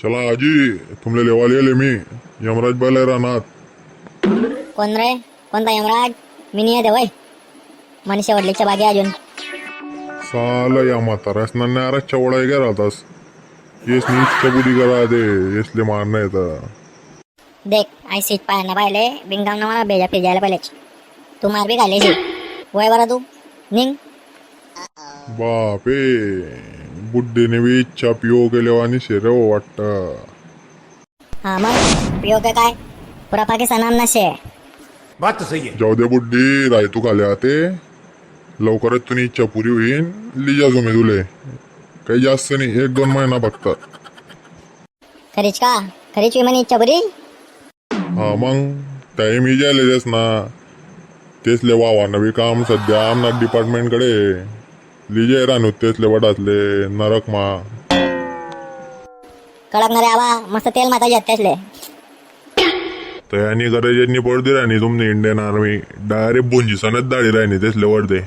चला आजी तुमले लेवाल येले मी यमराज बाले राहणार. कोण रे? कोणता यमराज? मी नाही येते वय मनीषा वडलीच्या बागे अजून. साला या म्हातारास नाराज चवड़ा गे राहतास. येस नीच चबुदी करा दे येसले मारना येतं. देख आई सीट पाहायला पाहिले बिंगाम मला बेजा फिजायला पाहिलेच. तू मार बी घालेशी वय बरा तू निघ. बापे बुड्ढीने बी इच्छा पिओ केल्यावानी शेरे वाटत. हा मग पिओ के काय पुरा पाकिस्तान आमना शे. बात तो सही है. जाऊ दे बुड्ढी राय तू खाले आते लवकरच तुनी इच्छा पुरी होईन. लिजा जो मी तुले काही जास्त नाही 1-2 महिना फक्त. खरीच का? खरीच म्हणे इच्छा बरी. हा मग टाइम ही जाले देस ना तेसले वावानं बी काम सध्या आमना डिपार्टमेंट कडे लिजे राहणू तेसले वडातले नरक मा. कडकणारे आवा मस्त तेल माता येत त्यासले. तयानी गरजेनी पडदी राहणी तुमने इंडियन आर्मी डायरेक्ट बुंजीसनच दाडी राहणी तेसले वडदे.